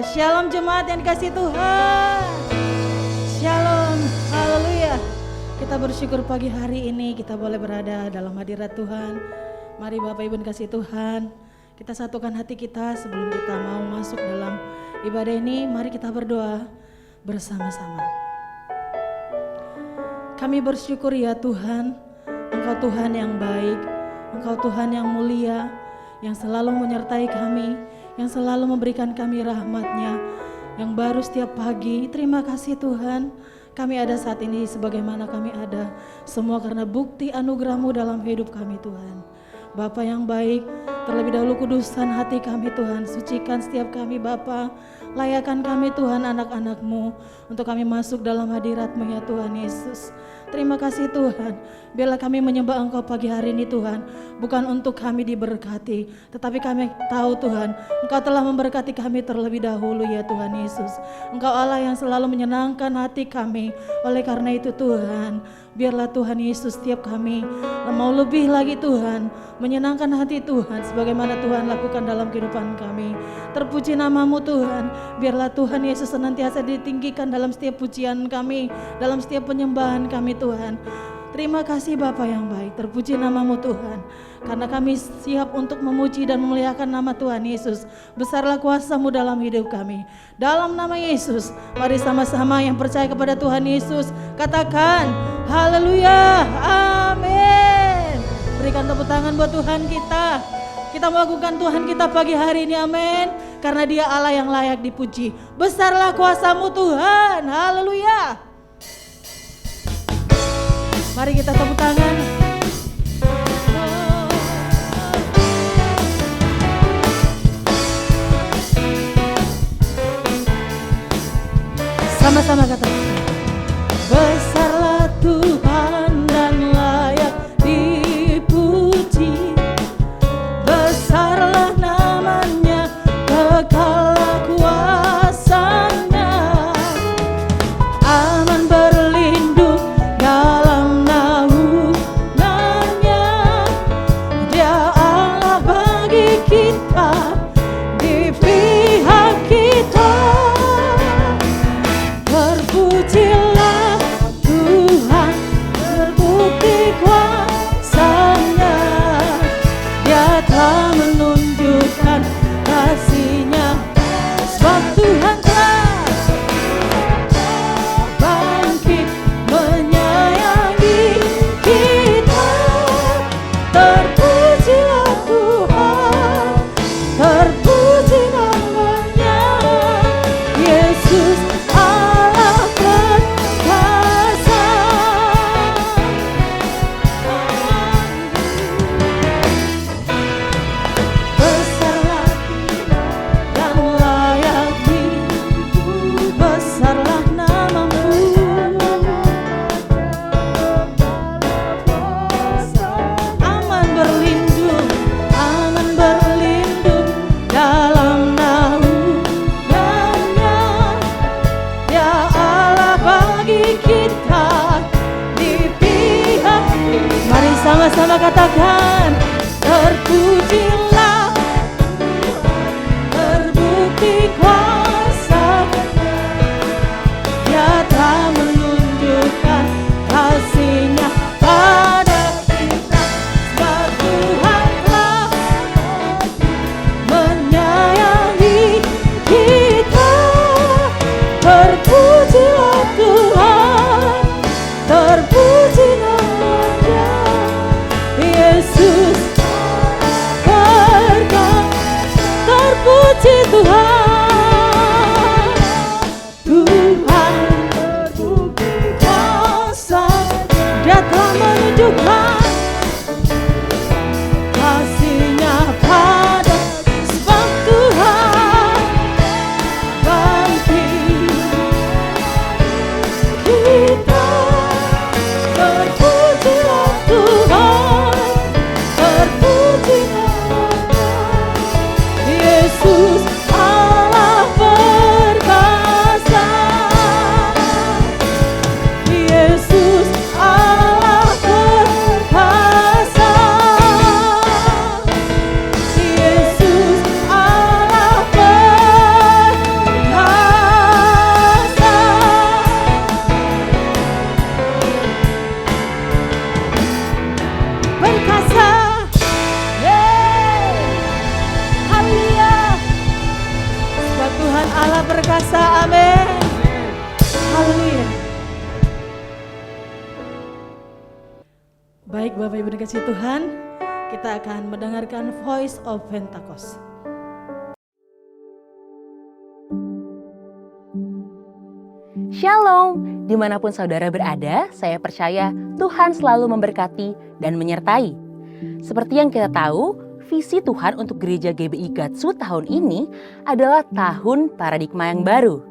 Shalom jemaat yang dikasihi Tuhan. Shalom, haleluya. Kita bersyukur pagi hari ini kita boleh berada dalam hadirat Tuhan. Mari Bapak Ibu dikasihi Tuhan, kita satukan hati kita sebelum kita mau masuk dalam ibadah ini. Mari kita berdoa bersama-sama. Kami bersyukur ya Tuhan, Engkau Tuhan yang baik, Engkau Tuhan yang mulia, yang selalu menyertai kami, yang selalu memberikan kami rahmat-Nya yang baru setiap pagi. Terima kasih Tuhan, kami ada saat ini sebagaimana kami ada, semua karena bukti anugerah-Mu dalam hidup kami Tuhan. Bapa yang baik, terlebih dahulu kuduskan hati kami Tuhan, sucikan setiap kami Bapa, layakan kami Tuhan anak-anak-Mu untuk kami masuk dalam hadirat-Mu ya Tuhan Yesus. Terima kasih Tuhan, biarlah kami menyembah Engkau pagi hari ini Tuhan, bukan untuk kami diberkati, tetapi kami tahu Tuhan, Engkau telah memberkati kami terlebih dahulu ya Tuhan Yesus. Engkau Allah yang selalu menyenangkan hati kami, oleh karena itu Tuhan, biarlah Tuhan Yesus setiap kami mau lebih lagi Tuhan, menyenangkan hati Tuhan, sebagaimana Tuhan lakukan dalam kehidupan kami. Terpuji nama-Mu Tuhan, biarlah Tuhan Yesus senantiasa ditinggikan dalam setiap pujian kami, dalam setiap penyembahan kami Tuhan. Terima kasih Bapa yang baik, terpuji nama-Mu Tuhan, karena kami siap untuk memuji dan memuliakan nama Tuhan Yesus. Besarlah kuasa-Mu dalam hidup kami. Dalam nama Yesus, mari sama-sama yang percaya kepada Tuhan Yesus katakan haleluya, amin. Berikan tepuk tangan buat Tuhan kita. Kita melakukan Tuhan kita pagi hari ini, amin. Karena Dia Allah yang layak dipuji. Besarlah kuasa-Mu Tuhan, haleluya. Mari kita tepuk tangan. Sama-sama katakan. Besarlah Tuhan dan layak dipuji. Besarlah namanya, kekallah kuasanya. Aman berlindung dalam naungannya. Dia Allah bagi kita, di pihak kita. Terpujilah Tuhan, terbukti kuasa-Nya. Dia telah menunjukkan kasih-Nya, sebab Tuhan telah bangkit menyayangi kita. Terpujilah Tuhan, terpuji namanya, Yesus Allah perkasa. Besarlah dan layak dipuji, besarlah nama-Mu. Aman berlindung dalam naungannya. Ya Allah bagi kita, di pihak. Mari sama-sama katakan terpujilah, terbukti kuasa. Dia telah menunjukkan kasih-Nya pada kita, sebab Tuhan telah menyayangi kita. Terpujilah Tuhan, terpuji namanya, Yesus terpuji Tuhan. Tuhan terbukti kuasa, Dia telah menunjukkan kasih-Nya pada, sebab Tuhan bangkit kita. Terpujilah Tuhan, perkasa. Amin. Haleluya. Baik Bapak Ibu dikasih Tuhan, kita akan mendengarkan Voice of Pentecost. Shalom, dimanapun saudara berada, saya percaya Tuhan selalu memberkati dan menyertai. Seperti yang kita tahu, visi Tuhan untuk gereja GBI Gatsu tahun ini adalah tahun paradigma yang baru.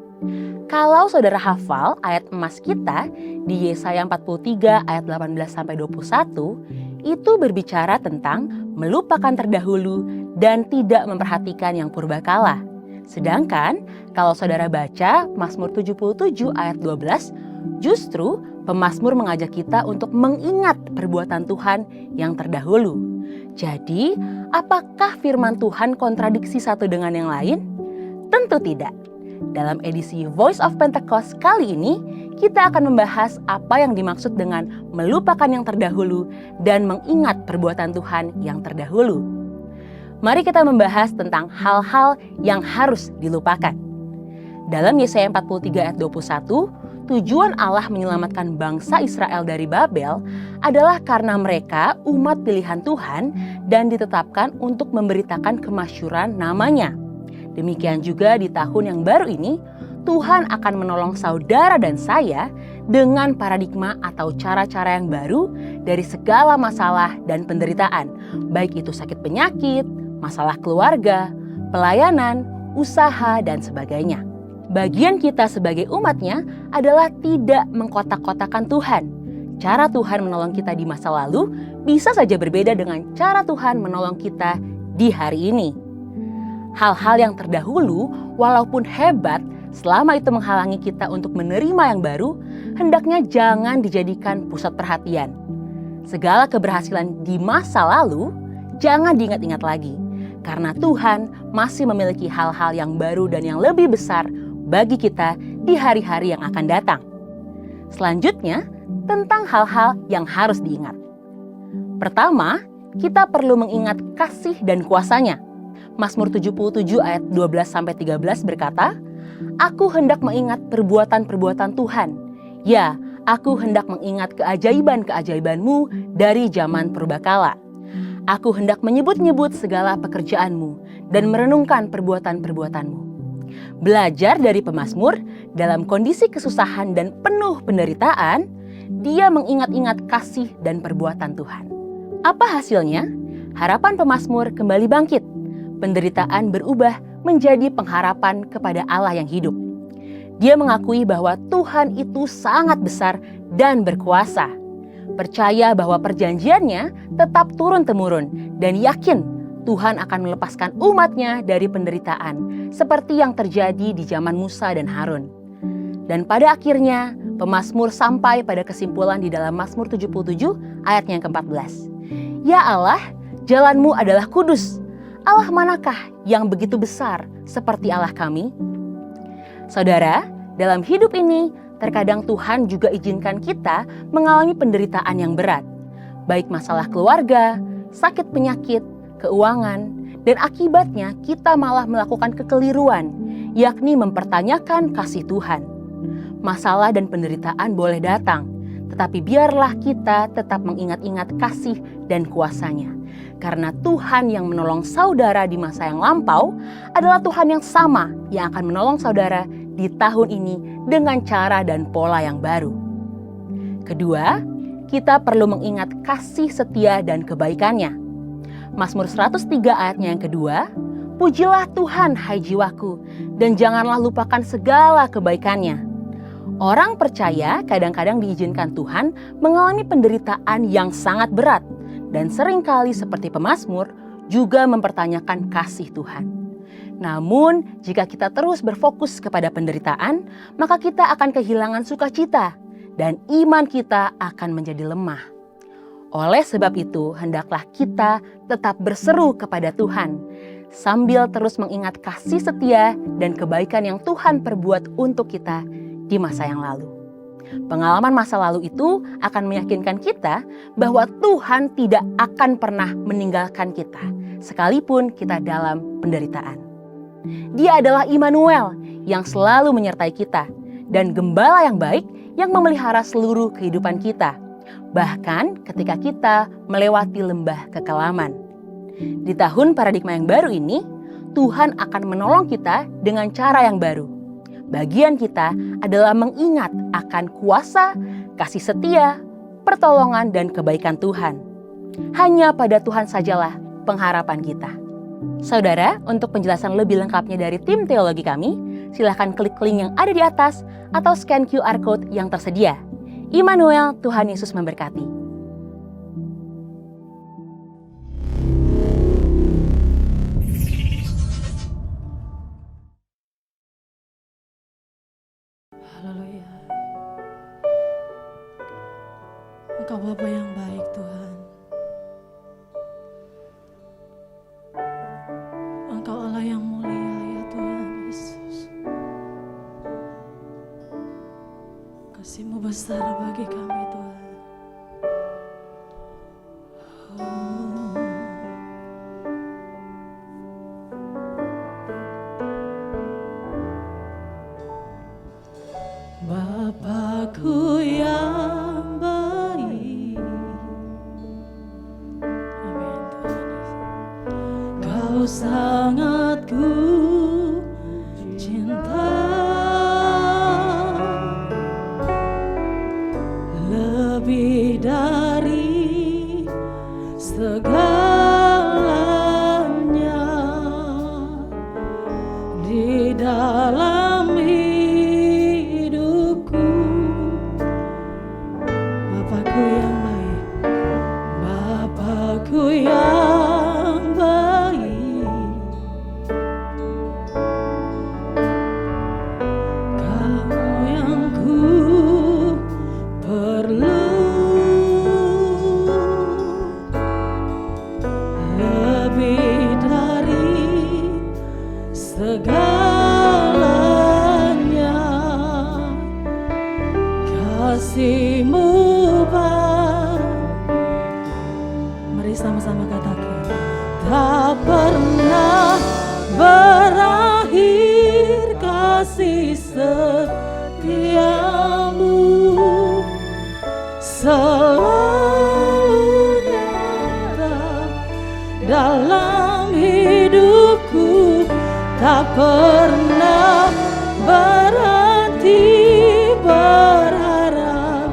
Kalau saudara hafal ayat emas kita di Yesaya 43 ayat 18-21, itu berbicara tentang melupakan terdahulu dan tidak memperhatikan yang purbakala. Sedangkan kalau saudara baca Mazmur 77 ayat 12, justru pemazmur mengajak kita untuk mengingat perbuatan Tuhan yang terdahulu. Jadi, apakah firman Tuhan kontradiksi satu dengan yang lain? Tentu tidak. Dalam edisi Voice of Pentecost kali ini, kita akan membahas apa yang dimaksud dengan melupakan yang terdahulu dan mengingat perbuatan Tuhan yang terdahulu. Mari kita membahas tentang hal-hal yang harus dilupakan. Dalam Yesaya 43 ayat 21, tujuan Allah menyelamatkan bangsa Israel dari Babel adalah karena mereka umat pilihan Tuhan dan ditetapkan untuk memberitakan kemasyhuran namanya. Demikian juga di tahun yang baru ini, Tuhan akan menolong saudara dan saya dengan paradigma atau cara-cara yang baru dari segala masalah dan penderitaan, baik itu sakit penyakit, masalah keluarga, pelayanan, usaha, dan sebagainya. Bagian kita sebagai umatnya adalah tidak mengkotak-kotakan Tuhan. Cara Tuhan menolong kita di masa lalu bisa saja berbeda dengan cara Tuhan menolong kita di hari ini. Hal-hal yang terdahulu, walaupun hebat, selama itu menghalangi kita untuk menerima yang baru, hendaknya jangan dijadikan pusat perhatian. Segala keberhasilan di masa lalu, jangan diingat-ingat lagi. Karena Tuhan masih memiliki hal-hal yang baru dan yang lebih besar bagi kita di hari-hari yang akan datang. Selanjutnya, tentang hal-hal yang harus diingat. Pertama, kita perlu mengingat kasih dan kuasa-Nya. Mazmur 77 ayat 12-13 berkata, "Aku hendak mengingat perbuatan-perbuatan Tuhan. Ya, aku hendak mengingat keajaiban-keajaiban-Mu dari zaman purbakala. Aku hendak menyebut-nyebut segala pekerjaan-Mu dan merenungkan perbuatan-perbuatan-Mu." Belajar dari pemazmur, dalam kondisi kesusahan dan penuh penderitaan, dia mengingat-ingat kasih dan perbuatan Tuhan. Apa hasilnya? Harapan pemazmur kembali bangkit. Penderitaan berubah menjadi pengharapan kepada Allah yang hidup. Dia mengakui bahwa Tuhan itu sangat besar dan berkuasa. Percaya bahwa perjanjiannya tetap turun-temurun dan yakin Tuhan akan melepaskan umatnya dari penderitaan seperti yang terjadi di zaman Musa dan Harun. Dan pada akhirnya pemazmur sampai pada kesimpulan di dalam Mazmur 77 ayatnya yang ke-14. Ya Allah, jalan-Mu adalah kudus. Allah manakah yang begitu besar seperti Allah kami? Saudara, dalam hidup ini terkadang Tuhan juga izinkan kita mengalami penderitaan yang berat. Baik masalah keluarga, sakit penyakit, keuangan, dan akibatnya kita malah melakukan kekeliruan, yakni mempertanyakan kasih Tuhan. Masalah dan penderitaan boleh datang, tetapi biarlah kita tetap mengingat-ingat kasih dan kuasa-Nya. Karena Tuhan yang menolong saudara di masa yang lampau adalah Tuhan yang sama yang akan menolong saudara di tahun ini dengan cara dan pola yang baru. Kedua, kita perlu mengingat kasih setia dan kebaikan-Nya. Mazmur 103 ayatnya yang kedua, "Pujilah Tuhan hai jiwaku, dan janganlah lupakan segala kebaikan-Nya." Orang percaya kadang-kadang diizinkan Tuhan mengalami penderitaan yang sangat berat dan seringkali seperti pemazmur juga mempertanyakan kasih Tuhan. Namun jika kita terus berfokus kepada penderitaan, maka kita akan kehilangan sukacita dan iman kita akan menjadi lemah. Oleh sebab itu, hendaklah kita tetap berseru kepada Tuhan sambil terus mengingat kasih setia dan kebaikan yang Tuhan perbuat untuk kita di masa yang lalu. Pengalaman masa lalu itu akan meyakinkan kita bahwa Tuhan tidak akan pernah meninggalkan kita, sekalipun kita dalam penderitaan. Dia adalah Immanuel yang selalu menyertai kita, dan gembala yang baik yang memelihara seluruh kehidupan kita, bahkan ketika kita melewati lembah kekelaman. Di tahun paradigma yang baru ini, Tuhan akan menolong kita dengan cara yang baru. Bagian kita adalah mengingat akan kuasa, kasih setia, pertolongan, dan kebaikan Tuhan. Hanya pada Tuhan sajalah pengharapan kita. Saudara, untuk penjelasan lebih lengkapnya dari tim teologi kami, silakan klik link yang ada di atas atau scan QR Code yang tersedia. Immanuel, Tuhan Yesus memberkati. Haleluya. Engkau Bapa yang baik, Tuhan. Engkau Allah yang mulia, ya Tuhan Yesus. Kasih-Mu besar bagi kami, Tuhan. Bapakku yang baik. Amin, Tuhan Yesus. Kau sangat ku cinta, lebih dari segalanya di dalam hidupku. Bapakku yang baik, Bapakku yang baik, Kau yang ku perlu, lebih dari segalanya. Kasih-Mu mari sama-sama katakan, tak pernah berakhir kasih setiamu, selalu nyata dalam hidupku, tak pernah berhenti berharap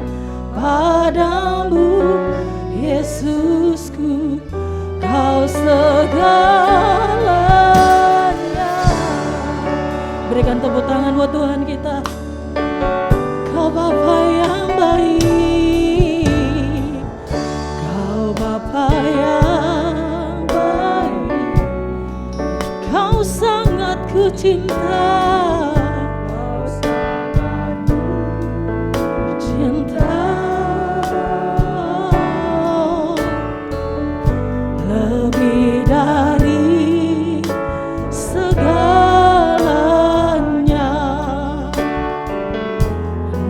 padamu, Yesusku, Kau segalanya. Berikan tepuk tangan buat Tuhan kita. Kau Bapa yang baik, Kau Bapa yang baik, Kau sangat ku cinta. Lebih dari segalanya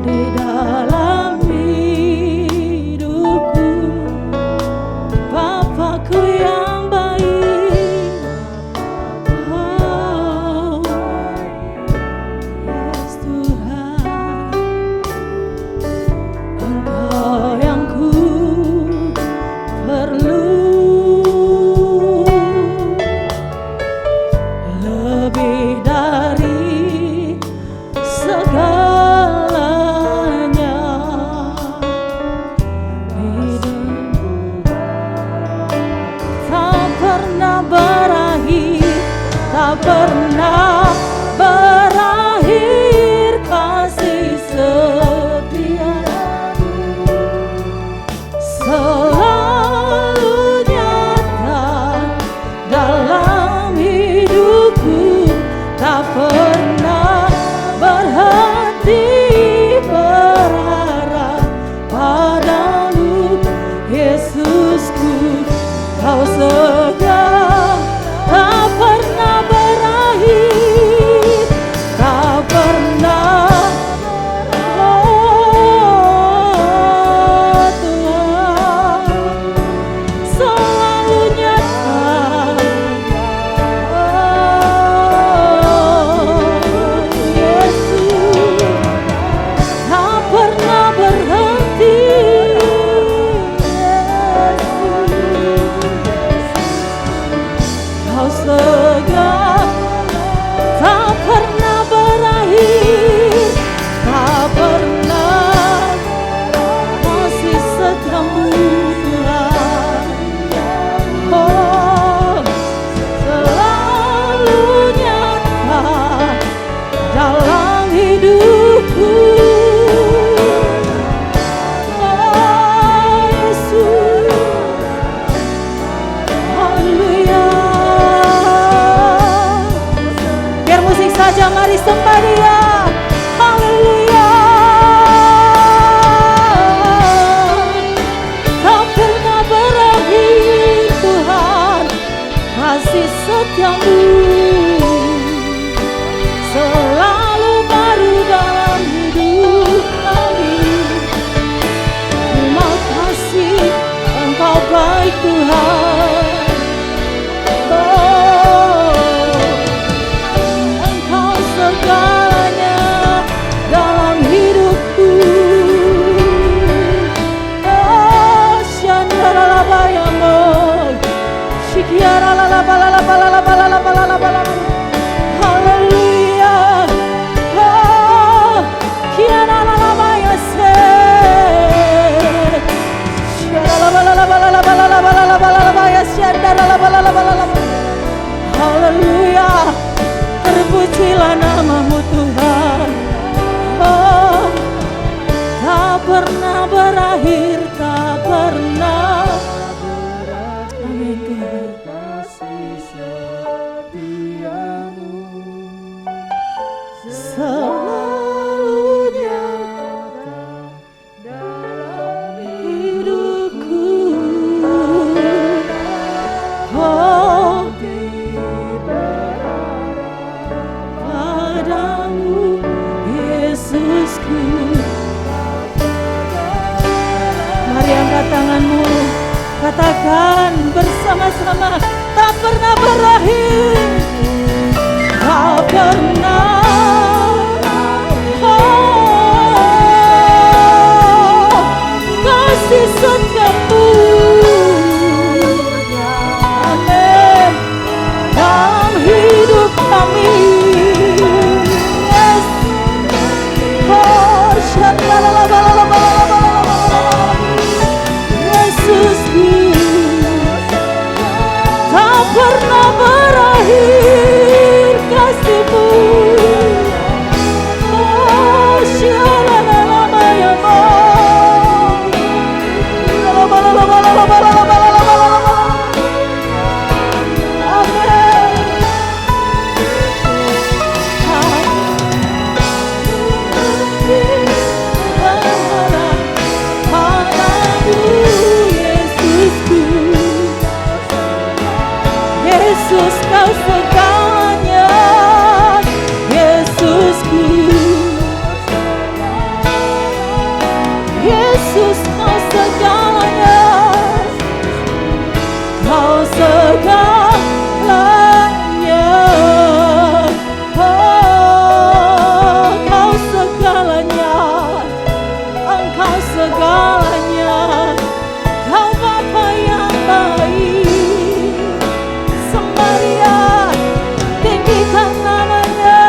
di dalam hidupku, Bapakku yang baik, oh, setiamu selalu baru dalam hidup kami. Terima kasih, Engkau baik Tuhan. Engkau segalanya dalam hidupku. Haleluya. Haleluya. Terpujilah namamu Tuhan. Oh, tak pernah berakhir, tak pernah. Amin Tuhan. Selalu nyata dalam hidupku. Oh, padamu Yesusku. Mari angkat tanganmu, katakan bersama-sama, tak pernah berakhir, tak pernah. Kasih setiamu, amin, dalam hidup kami. Yes. Oh, Yesusku, tak pernah berakhir kasih-Mu. Oh, Yesus, Kau segalanya. Yesusku, Yesus, Kau segalanya. Kau segalanya. Oh, Kau segalanya. Engkau segalanya. Kau Bapa yang baik. Semaria, tinggikan namanya.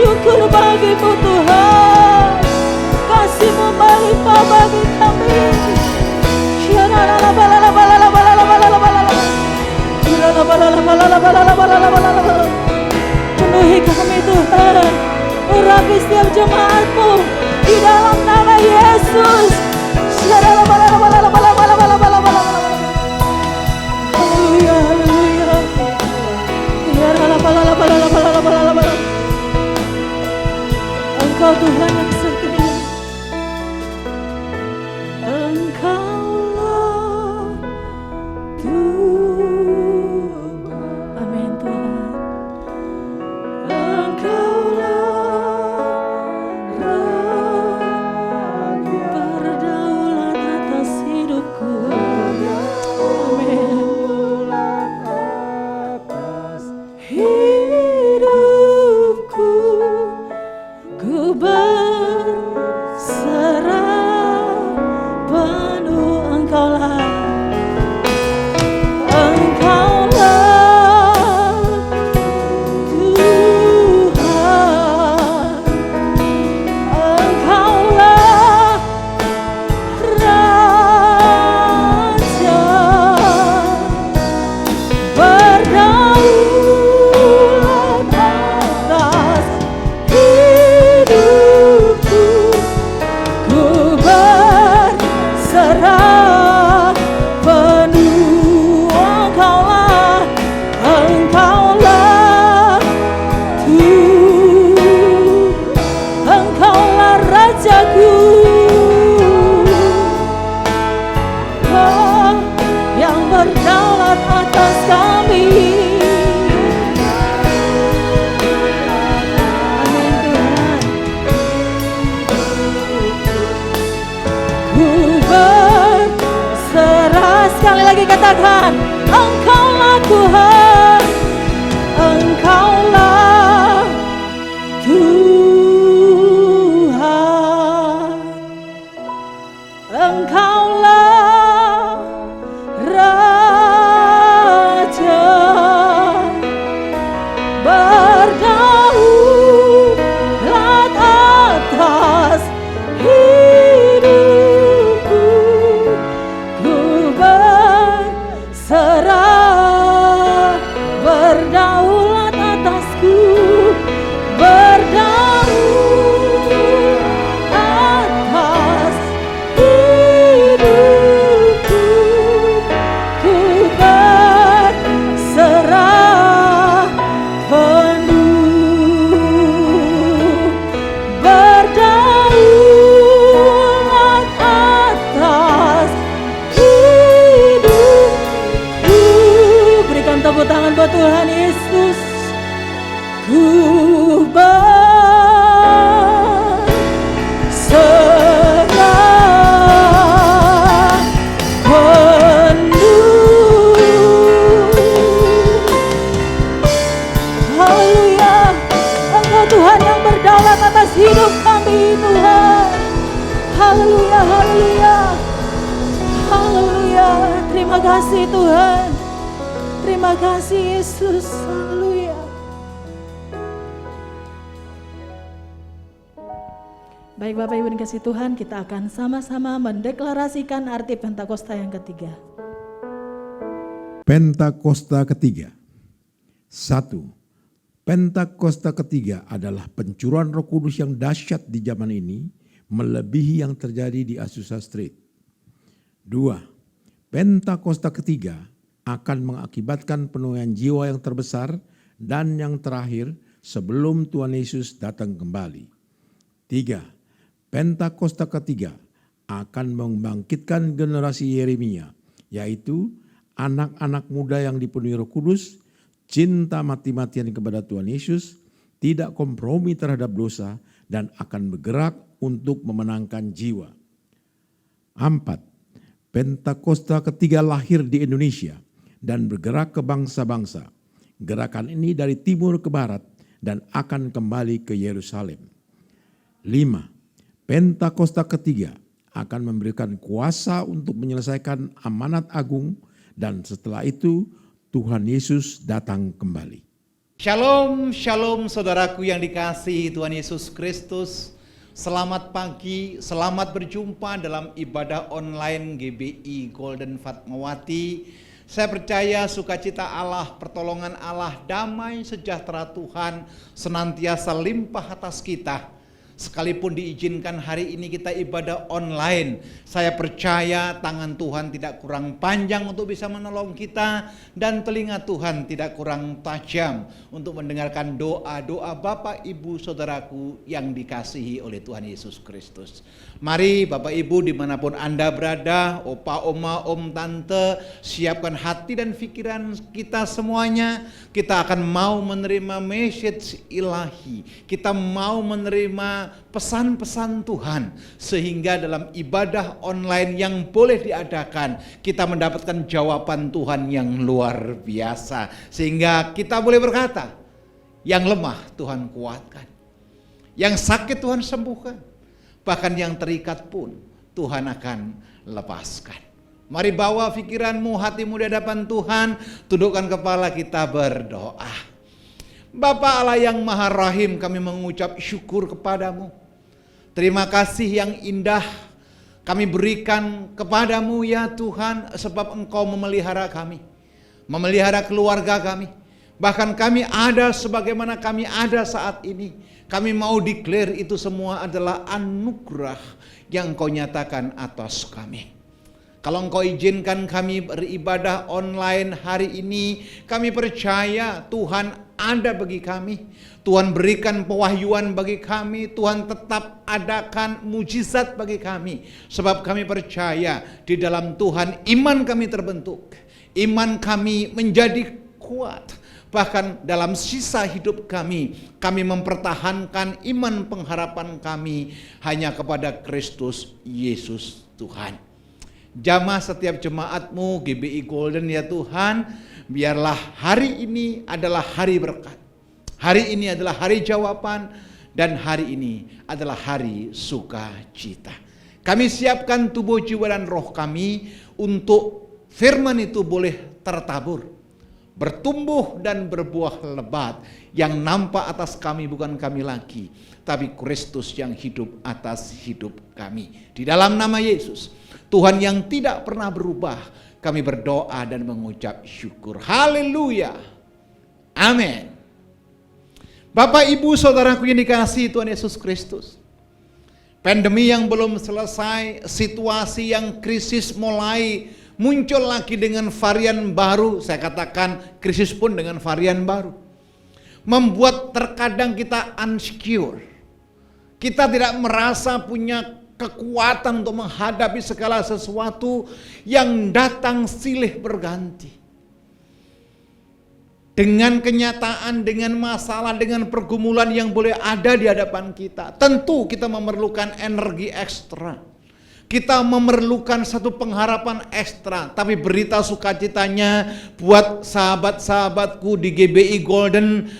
Syukur bagimu Tuhan, kasih-Mu melimpah bagi kami. Penuhi kami Tuhan, urapi setiap jemaat-Mu di dalam nama Yesus. Haleluya, haleluya. Engkau Tuhan yang setia. Engkaulah Tuhan. Amin Tuhan. Engkaulah Raja berdaulat atas hidupku. Amin. Hidupku ku berserah. Sekali lagi katakan, Engkaulah Tuhan, Engkaulah Tuhan, Engkaulah Raja, berdaulat atas hidupku, ku berserah, berdaulat atasku, berdaulat atas hidupku, ku berserah penuh, berdaulat atas hidupku. Berikan tepuk tangan buat Tuhan Yesus. Ku berserah penuh. Haleluya, Engkau Tuhan yang berdaulat atas hidup kami Tuhan. Haleluya, haleluya, haleluya. Terima kasih Tuhan, terima kasih Yesus. Haleluya. Baik Bapak Ibu dikasih Tuhan, kita akan sama-sama mendeklarasikan arti Pentakosta yang ketiga. Pentakosta ketiga. 1. Pentakosta ketiga adalah pencurahan Roh Kudus yang dahsyat di zaman ini, melebihi yang terjadi di Azusa Street. 2. Pentakosta ketiga akan mengakibatkan penuaian jiwa yang terbesar dan yang terakhir sebelum Tuhan Yesus datang kembali. 3. Pentakosta ketiga akan membangkitkan generasi Yeremia, yaitu anak-anak muda yang dipenuhi Roh Kudus, cinta mati-matian kepada Tuhan Yesus, tidak kompromi terhadap dosa, dan akan bergerak untuk memenangkan jiwa. 4. Pentakosta ketiga lahir di Indonesia dan bergerak ke bangsa-bangsa. Gerakan ini dari timur ke barat dan akan kembali ke Yerusalem. 5. Pentakosta ketiga akan memberikan kuasa untuk menyelesaikan amanat agung dan setelah itu Tuhan Yesus datang kembali. Shalom, shalom saudaraku yang dikasihi Tuhan Yesus Kristus. Selamat pagi, selamat berjumpa dalam ibadah online GBI Golden Fatmawati. Saya percaya sukacita Allah, pertolongan Allah, damai sejahtera Tuhan senantiasa limpah atas kita. Sekalipun diizinkan hari ini kita ibadah online, saya percaya tangan Tuhan tidak kurang panjang untuk bisa menolong kita dan telinga Tuhan tidak kurang tajam untuk mendengarkan doa-doa Bapak Ibu Saudaraku yang dikasihi oleh Tuhan Yesus Kristus. Mari Bapak Ibu dimanapun Anda berada, opa, oma, om, tante, siapkan hati dan pikiran kita semuanya. Kita akan mau menerima message ilahi, kita mau menerima pesan-pesan Tuhan, sehingga dalam ibadah online yang boleh diadakan kita mendapatkan jawaban Tuhan yang luar biasa, sehingga kita boleh berkata, yang lemah Tuhan kuatkan, yang sakit Tuhan sembuhkan, bahkan yang terikat pun Tuhan akan lepaskan. Mari bawa pikiranmu, hatimu di hadapan Tuhan, tundukkan kepala, kita berdoa. Bapa Allah yang Maha Rahim, kami mengucap syukur kepadamu. Terima kasih yang indah kami berikan kepadamu ya Tuhan, sebab Engkau memelihara kami, memelihara keluarga kami. Bahkan kami ada sebagaimana kami ada saat ini. Kami mau declare itu semua adalah anugerah yang Engkau nyatakan atas kami. Kalau Engkau izinkan kami beribadah online hari ini, kami percaya Tuhan ada bagi kami. Tuhan berikan pewahyuan bagi kami. Tuhan tetap adakan mujizat bagi kami. Sebab kami percaya di dalam Tuhan iman kami terbentuk. Iman kami menjadi kuat. Bahkan dalam sisa hidup kami mempertahankan iman pengharapan kami hanya kepada Kristus Yesus Tuhan. Jamah setiap jemaat-Mu GBI Golden ya Tuhan, biarlah hari ini adalah hari berkat. Hari ini adalah hari jawaban dan hari ini adalah hari sukacita. Kami siapkan tubuh, jiwa dan roh kami untuk firman itu boleh tertabur, bertumbuh dan berbuah lebat. Yang nampak atas kami bukan kami lagi, tapi Kristus yang hidup atas hidup kami. Di dalam nama Yesus, Tuhan yang tidak pernah berubah, kami berdoa dan mengucap syukur. Haleluya. Amin. Bapak, Ibu, Saudaraku yang dikasihi Tuhan Yesus Kristus, pandemi yang belum selesai, situasi yang krisis mulai muncul lagi dengan varian baru. Saya katakan krisis pun dengan varian baru, membuat terkadang kita insecure. Kita tidak merasa punya kekuatan untuk menghadapi segala sesuatu yang datang silih berganti. Dengan kenyataan, dengan masalah, dengan pergumulan yang boleh ada di hadapan kita, tentu kita memerlukan energi ekstra. Kita memerlukan satu pengharapan ekstra. Tapi berita sukacitanya buat sahabat-sahabatku di GBI Golden,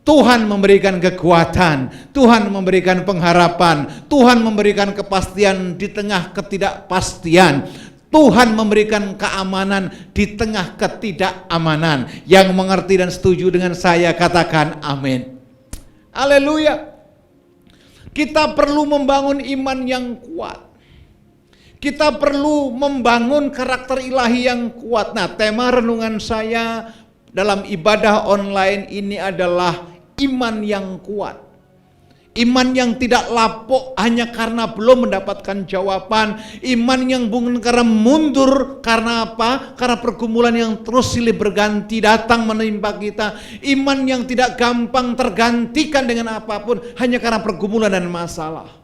Tuhan memberikan kekuatan, Tuhan memberikan pengharapan, Tuhan memberikan kepastian di tengah ketidakpastian, Tuhan memberikan keamanan di tengah ketidakamanan. Yang mengerti dan setuju dengan saya katakan amin. Haleluya. Kita perlu membangun iman yang kuat. Kita perlu membangun karakter ilahi yang kuat. Nah, tema renungan saya dalam ibadah online ini adalah iman yang kuat. Iman yang tidak lapuk hanya karena belum mendapatkan jawaban. Iman yang bukan karena mundur. Karena apa? Karena pergumulan yang terus silih berganti datang menimpa kita. Iman yang tidak gampang tergantikan dengan apapun hanya karena pergumulan dan masalah.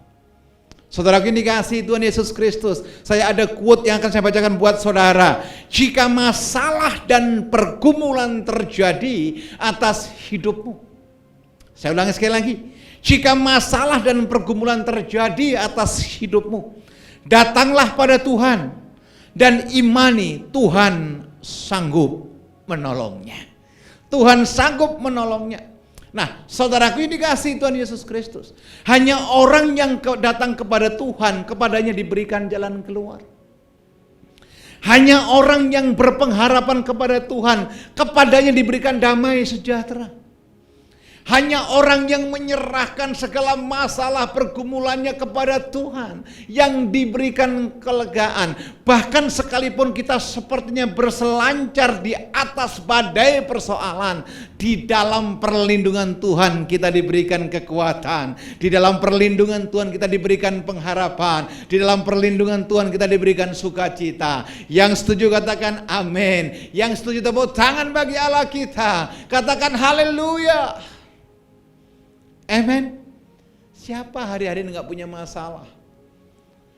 Saudara yang dikasihi Tuhan Yesus Kristus, saya ada quote yang akan saya bacakan buat saudara. Jika masalah dan pergumulan terjadi atas hidupmu, saya ulangi sekali lagi. Jika masalah dan pergumulan terjadi atas hidupmu, datanglah pada Tuhan dan imani Tuhan sanggup menolongnya. Tuhan sanggup menolongnya. Nah, saudaraku yang dikasihi Tuhan Yesus Kristus, hanya orang yang datang kepada Tuhan, kepadanya diberikan jalan keluar. Hanya orang yang berpengharapan kepada Tuhan, kepadanya diberikan damai sejahtera. Hanya orang yang menyerahkan segala masalah pergumulannya kepada Tuhan yang diberikan kelegaan. Bahkan sekalipun kita sepertinya berselancar di atas badai persoalan, di dalam perlindungan Tuhan kita diberikan kekuatan. Di dalam perlindungan Tuhan kita diberikan pengharapan. Di dalam perlindungan Tuhan kita diberikan sukacita. Yang setuju katakan amin. Yang setuju tepuk tangan bagi Allah kita. Katakan haleluya. Amen. Siapa hari-hari nggak punya masalah?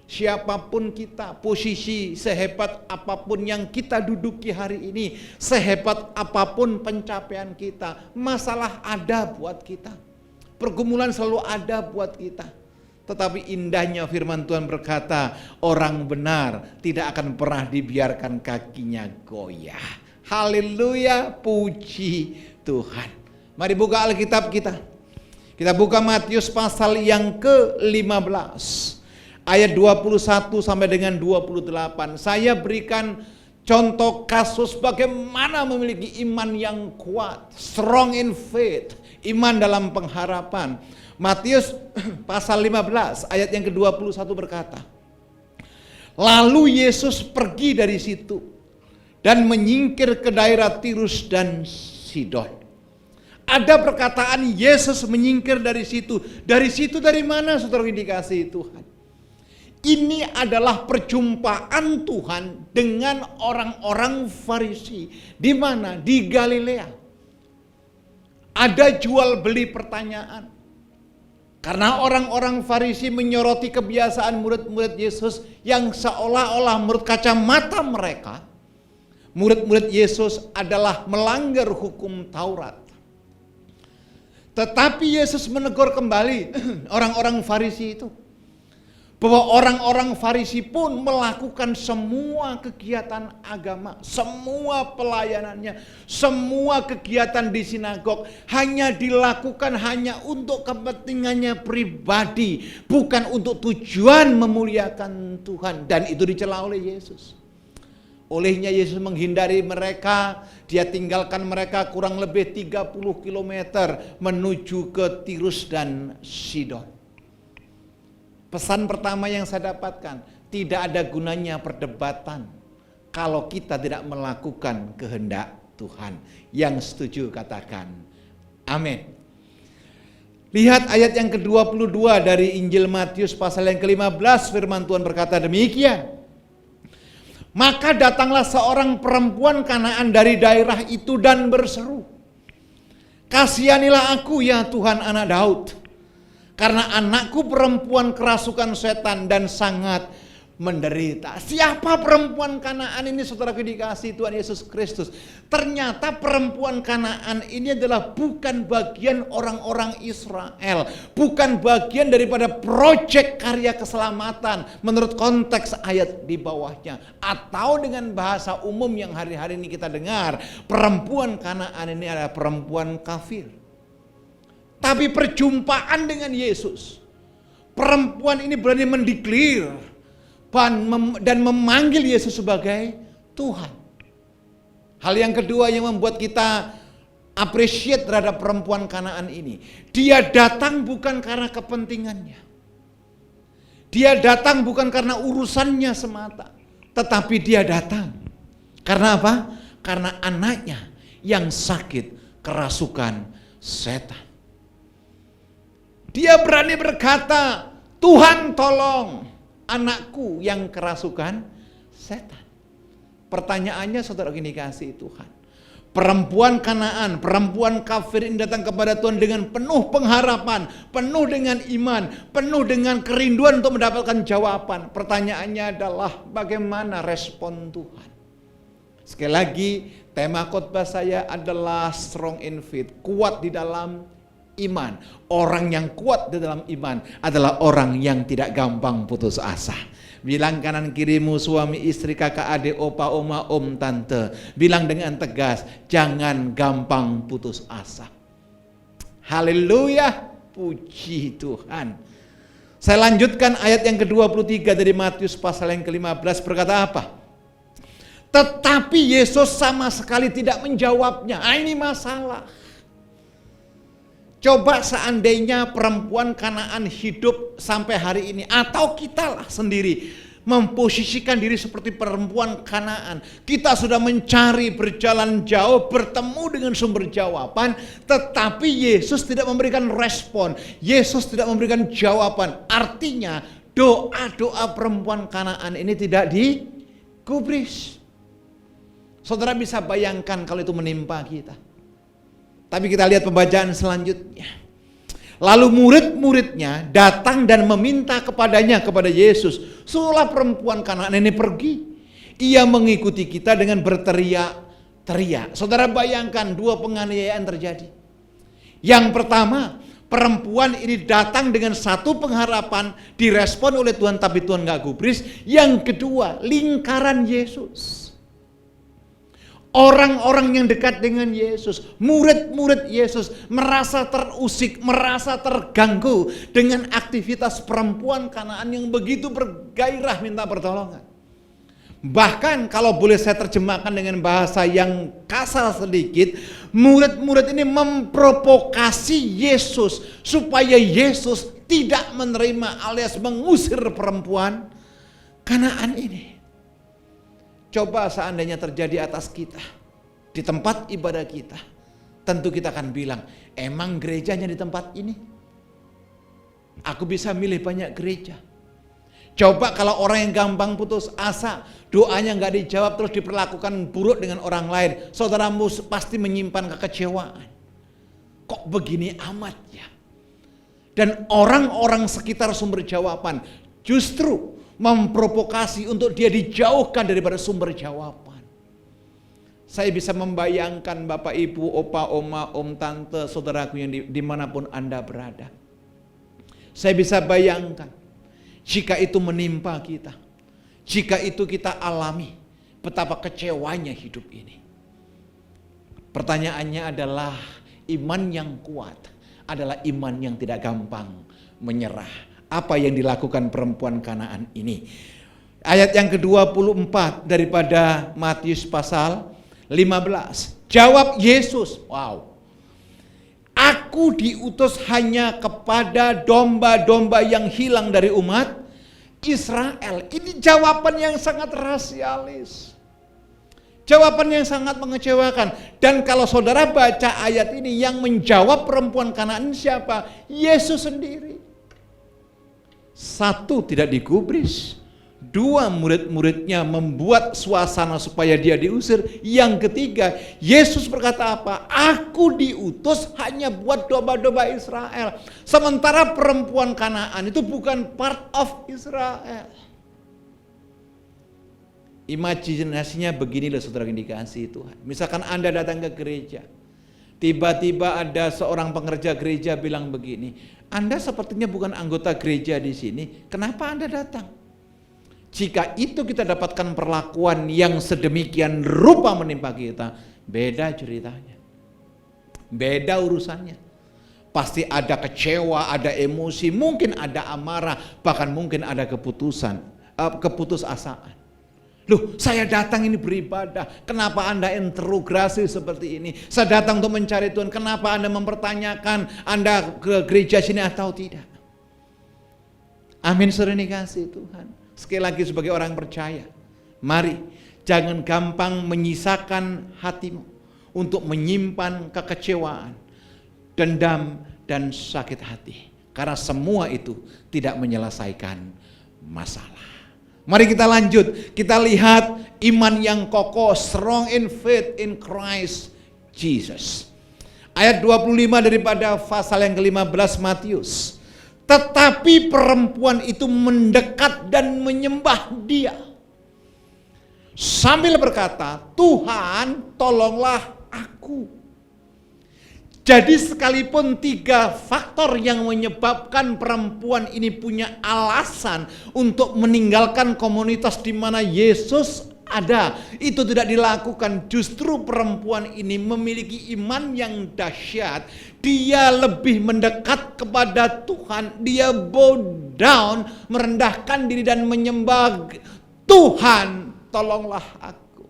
Siapapun kita, posisi sehebat apapun yang kita duduki hari ini, sehebat apapun pencapaian kita, masalah ada buat kita. Pergumulan selalu ada buat kita. Tetapi indahnya firman Tuhan berkata, orang benar tidak akan pernah dibiarkan kakinya goyah. Haleluya, puji Tuhan. Mari buka Alkitab kita. Kita buka Matius pasal yang ke-15 ayat 21 sampai dengan 28. Saya berikan contoh kasus bagaimana memiliki iman yang kuat, strong in faith, iman dalam pengharapan. Matius pasal 15 ayat yang ke-21 berkata, lalu Yesus pergi dari situ dan menyingkir ke daerah Tirus dan Sidon. Ada perkataan Yesus menyingkir dari situ. Dari situ dari mana, saudara yang dikasihi Tuhan? Ini adalah perjumpaan Tuhan dengan orang-orang Farisi. Di mana? Di Galilea. Ada jual beli pertanyaan. Karena orang-orang Farisi menyoroti kebiasaan murid-murid Yesus yang seolah-olah menurut kacamata mereka, murid-murid Yesus adalah melanggar hukum Taurat. Tetapi Yesus menegur kembali orang-orang Farisi itu. bahwa orang-orang Farisi pun melakukan semua kegiatan agama, semua pelayanannya, semua kegiatan di sinagog hanya dilakukan hanya untuk kepentingannya pribadi, bukan untuk tujuan memuliakan Tuhan, dan itu dicela oleh Yesus. Olehnya Yesus menghindari mereka, dia tinggalkan mereka kurang lebih 30 km menuju ke Tirus dan Sidon. Pesan pertama yang saya dapatkan, tidak ada gunanya perdebatan kalau kita tidak melakukan kehendak Tuhan. Yang setuju katakan amin. Lihat ayat yang ke-22 dari Injil Matius pasal yang ke-15, firman Tuhan berkata demikian. Maka datanglah seorang perempuan Kanaan dari daerah itu dan berseru, "Kasihanilah aku ya Tuhan, anak Daud. Karena anakku perempuan kerasukan setan dan sangat menderita." Siapa perempuan Kanaan ini, saudara dikasihi Tuhan Yesus Kristus? Ternyata perempuan Kanaan ini adalah bukan bagian orang-orang Israel, bukan bagian daripada proyek karya keselamatan menurut konteks ayat di bawahnya. Atau dengan bahasa umum yang hari-hari ini kita dengar, perempuan Kanaan ini adalah perempuan kafir. Tapi perjumpaan dengan Yesus, perempuan ini berani mendeklir dan memanggil Yesus sebagai Tuhan. Hal yang kedua yang membuat kita appreciate terhadap perempuan Kanaan ini, dia datang bukan karena kepentingannya, dia datang bukan karena urusannya semata, tetapi dia datang karena apa? Karena anaknya yang sakit kerasukan setan. Dia berani berkata, "Tuhan tolong anakku yang kerasukan setan." Pertanyaannya, saudara gini kasih Tuhan, perempuan Kanaan, perempuan kafir ini datang kepada Tuhan dengan penuh pengharapan, penuh dengan iman, penuh dengan kerinduan untuk mendapatkan jawaban. Pertanyaannya adalah bagaimana respon Tuhan? Sekali lagi, tema khotbah saya adalah strong in faith, kuat di dalam iman. Orang yang kuat di dalam iman adalah orang yang tidak gampang putus asa. Bilang kanan kirimu, suami istri, kakak adik, opa oma, om tante, bilang dengan tegas, jangan gampang putus asa. Haleluya, puji Tuhan. Saya lanjutkan ayat yang ke-23 dari Matius pasal yang ke-15, berkata apa? Tetapi Yesus sama sekali tidak menjawabnya. Ini masalah. Coba seandainya perempuan Kanaan hidup sampai hari ini, atau kita lah sendiri memposisikan diri seperti perempuan Kanaan. Kita sudah mencari, berjalan jauh, bertemu dengan sumber jawaban, tetapi Yesus tidak memberikan respon. Yesus tidak memberikan jawaban. Artinya doa-doa perempuan Kanaan ini tidak digubris. Saudara bisa bayangkan kalau itu menimpa kita. Tapi kita lihat pembacaan selanjutnya. Lalu murid-muridnya datang dan meminta kepada Yesus, "Suruhlah perempuan Kanaan ini pergi. Ia mengikuti kita dengan berteriak-teriak." Saudara bayangkan dua penganiayaan terjadi. Yang pertama, perempuan ini datang dengan satu pengharapan, direspon oleh Tuhan tapi Tuhan gak gubris. Yang kedua, lingkaran Yesus. Orang-orang yang dekat dengan Yesus, murid-murid Yesus merasa terusik, merasa terganggu dengan aktivitas perempuan Kanaan yang begitu bergairah minta pertolongan. Bahkan kalau boleh saya terjemahkan dengan bahasa yang kasar sedikit, murid-murid ini memprovokasi Yesus supaya Yesus tidak menerima alias mengusir perempuan Kanaan ini. Coba seandainya terjadi atas kita, di tempat ibadah kita, tentu kita akan bilang, emang gerejanya di tempat ini? Aku bisa milih banyak gereja. Coba kalau orang yang gampang putus asa, doanya nggak dijawab terus diperlakukan buruk dengan orang lain, saudaramu pasti menyimpan kekecewaan. Kok begini amat ya? Dan orang-orang sekitar sumber jawaban justru memprovokasi untuk dia dijauhkan daripada sumber jawaban. Saya bisa membayangkan Bapak Ibu, Opa, Oma, Om, Tante, saudaraku yang dimanapun Anda berada. Saya bisa bayangkan jika itu menimpa kita, jika itu kita alami, betapa kecewanya hidup ini. Pertanyaannya adalah, iman yang kuat adalah iman yang tidak gampang menyerah. Apa yang dilakukan perempuan Kanaan ini? Ayat yang ke-24 daripada Matius pasal 15. Jawab Yesus, wow. Aku diutus hanya kepada domba-domba yang hilang dari umat Israel. Ini jawaban yang sangat rasialis. Jawaban yang sangat mengecewakan. Dan kalau saudara baca ayat ini, yang menjawab perempuan Kanaan siapa? Yesus sendiri. Satu, tidak digubris. Dua, murid-muridnya membuat suasana supaya dia diusir. Yang ketiga, Yesus berkata apa? Aku diutus hanya buat domba-domba Israel. Sementara perempuan Kanaan itu bukan part of Israel. Imajinasinya begini loh saudara yang dikasihi Tuhan. Misalkan Anda datang ke gereja, tiba-tiba ada seorang pengerja gereja bilang begini, Anda sepertinya bukan anggota gereja di sini, kenapa Anda datang? Jika itu kita dapatkan perlakuan yang sedemikian rupa menimpa kita, beda ceritanya. Beda urusannya. Pasti ada kecewa, ada emosi, mungkin ada amarah, bahkan mungkin ada keputusasaan. Loh, saya datang ini beribadah, kenapa Anda interogasi seperti ini? Saya datang untuk mencari Tuhan, kenapa Anda mempertanyakan Anda ke gereja sini atau tidak? Amin, saudara dikasihi Tuhan. Sekali lagi sebagai orang percaya, mari jangan gampang menyisakan hatimu untuk menyimpan kekecewaan, dendam, dan sakit hati. Karena semua itu tidak menyelesaikan masalah. Mari kita lanjut, kita lihat iman yang kokoh, strong in faith in Christ Jesus. Ayat 25 daripada pasal yang ke-15 Matius. Tetapi perempuan itu mendekat dan menyembah dia, sambil berkata, Tuhan tolonglah aku. Jadi sekalipun tiga faktor yang menyebabkan perempuan ini punya alasan untuk meninggalkan komunitas di mana Yesus ada, itu tidak dilakukan. Justru perempuan ini memiliki iman yang dahsyat. Dia lebih mendekat kepada Tuhan. Dia bow down, merendahkan diri dan menyembah, Tuhan tolonglah aku.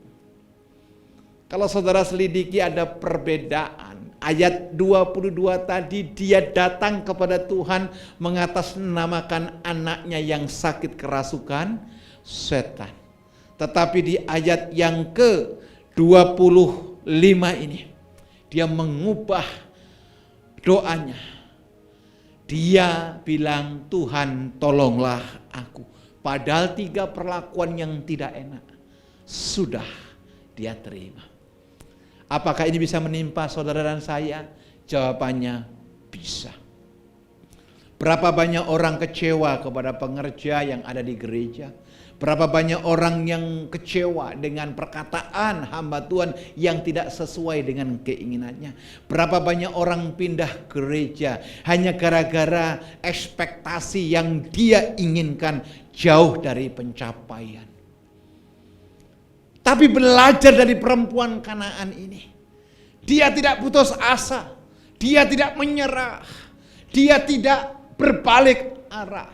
Kalau saudara selidiki ada perbedaan. Ayat 22 tadi, dia datang kepada Tuhan mengatasnamakan anaknya yang sakit kerasukan setan. Tetapi di ayat yang ke-25 ini, dia mengubah doanya. Dia bilang, Tuhan tolonglah aku. Padahal tiga perlakuan yang tidak enak sudah dia terima. Apakah ini bisa menimpa saudara dan saya? Jawabannya bisa. Berapa banyak orang kecewa kepada pengerja yang ada di gereja? Berapa banyak orang yang kecewa dengan perkataan hamba Tuhan yang tidak sesuai dengan keinginannya? Berapa banyak orang pindah gereja hanya gara-gara ekspektasi yang dia inginkan jauh dari pencapaian. Tapi belajar dari perempuan Kanaan ini, dia tidak putus asa, dia tidak menyerah, dia tidak berbalik arah.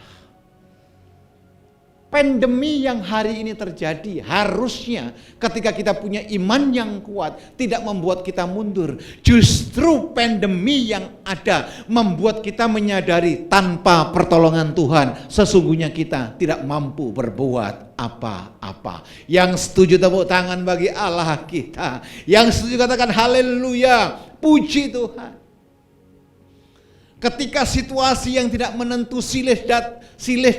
Pandemi yang hari ini terjadi harusnya ketika kita punya iman yang kuat tidak membuat kita mundur. Justru pandemi yang ada membuat kita menyadari tanpa pertolongan Tuhan sesungguhnya kita tidak mampu berbuat apa-apa. Yang setuju tepuk tangan bagi Allah kita. Yang setuju katakan haleluya, puji Tuhan. Ketika situasi yang tidak menentu silih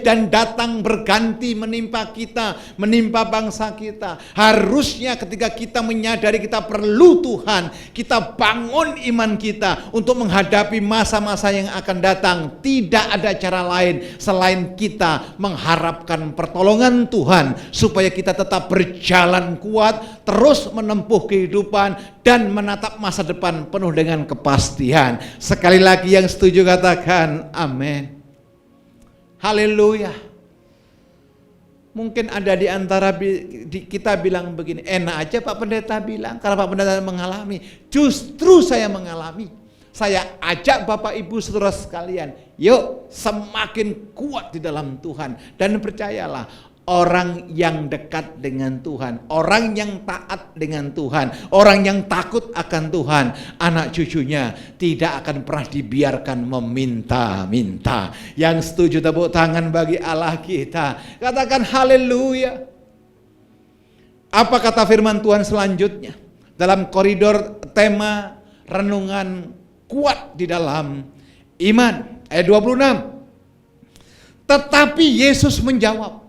dan datang berganti menimpa kita, menimpa bangsa kita. Harusnya ketika kita menyadari kita perlu Tuhan, kita bangun iman kita untuk menghadapi masa-masa yang akan datang. Tidak ada cara lain selain kita mengharapkan pertolongan Tuhan supaya kita tetap berjalan kuat, terus menempuh kehidupan dan menatap masa depan penuh dengan kepastian. Sekali lagi yang setuju katakan amin. Haleluya. Mungkin ada di antara kita bilang begini, enak aja Pak Pendeta bilang, karena Pak Pendeta mengalami. Justru saya mengalami. Saya ajak Bapak Ibu saudara sekalian, yuk semakin kuat di dalam Tuhan. Dan percayalah, orang yang dekat dengan Tuhan, orang yang taat dengan Tuhan, orang yang takut akan Tuhan, anak cucunya tidak akan pernah dibiarkan meminta-minta. Yang setuju tepuk tangan bagi Allah kita. Katakan haleluya. Apa kata firman Tuhan selanjutnya? Dalam koridor tema renungan kuat di dalam iman. Ayat 26. Tetapi Yesus menjawab,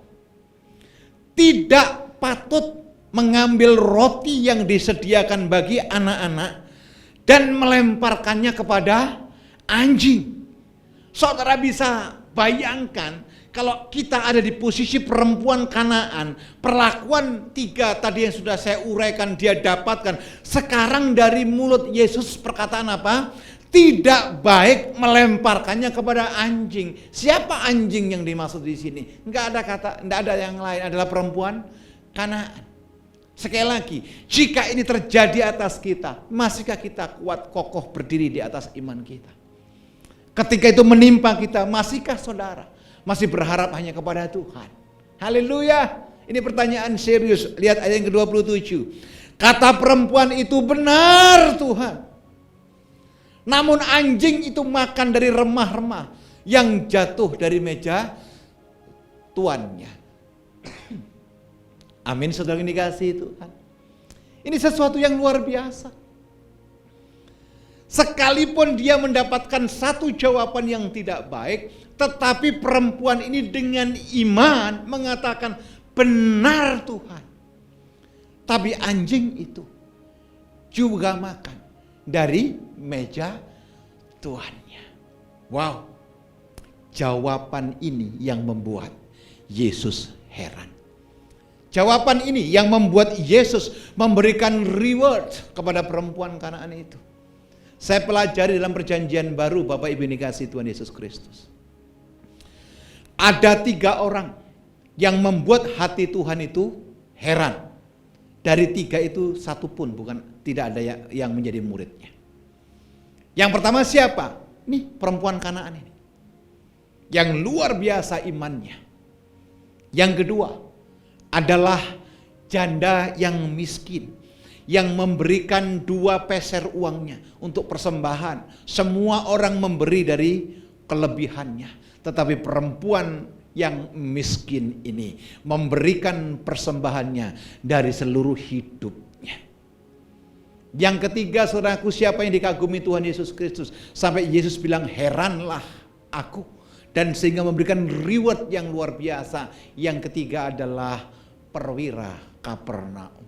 tidak patut mengambil roti yang disediakan bagi anak-anak dan melemparkannya kepada anjing. Saudara bisa bayangkan kalau kita ada di posisi perempuan Kanaan, perlakuan 3 tadi yang sudah saya uraikan dia dapatkan. Sekarang dari mulut Yesus perkataan apa? Tidak baik melemparkannya kepada anjing. Siapa anjing yang dimaksud di sini? Enggak ada yang lain, adalah perempuan Kanaan. Sekali lagi, jika ini terjadi atas kita, masihkah kita kuat kokoh berdiri di atas iman kita? Ketika itu menimpa kita, masihkah saudara masih berharap hanya kepada Tuhan? Haleluya. Ini pertanyaan serius. Lihat ayat yang ke-27. Kata perempuan itu, benar Tuhan. Namun anjing itu makan dari remah-remah yang jatuh dari meja tuannya. Amin, saudara yang dikasihi Tuhan. Ini sesuatu yang luar biasa. Sekalipun dia mendapatkan satu jawaban yang tidak baik, tetapi perempuan ini dengan iman mengatakan, benar Tuhan. Tapi anjing itu juga makan dari meja tuannya. Wow. Jawaban ini yang membuat Yesus heran. Jawaban ini yang membuat Yesus memberikan reward kepada perempuan Kanaan itu. Saya pelajari dalam perjanjian baru, Bapak Ibu dikasihi Tuhan Yesus Kristus. Ada 3 orang yang membuat hati Tuhan itu heran. Dari 3 itu satu pun tidak ada yang menjadi muridnya. Yang pertama siapa? Nih perempuan Kanaan ini. Yang luar biasa imannya. Yang kedua adalah janda yang miskin, yang memberikan 2 peser uangnya untuk persembahan. Semua orang memberi dari kelebihannya. Tetapi perempuan yang miskin ini memberikan persembahannya dari seluruh hidupnya. Yang ketiga, saudaraku, siapa yang dikagumi Tuhan Yesus Kristus? Sampai Yesus bilang, heranlah aku. Dan sehingga memberikan reward yang luar biasa. Yang ketiga adalah perwira Kapernaum.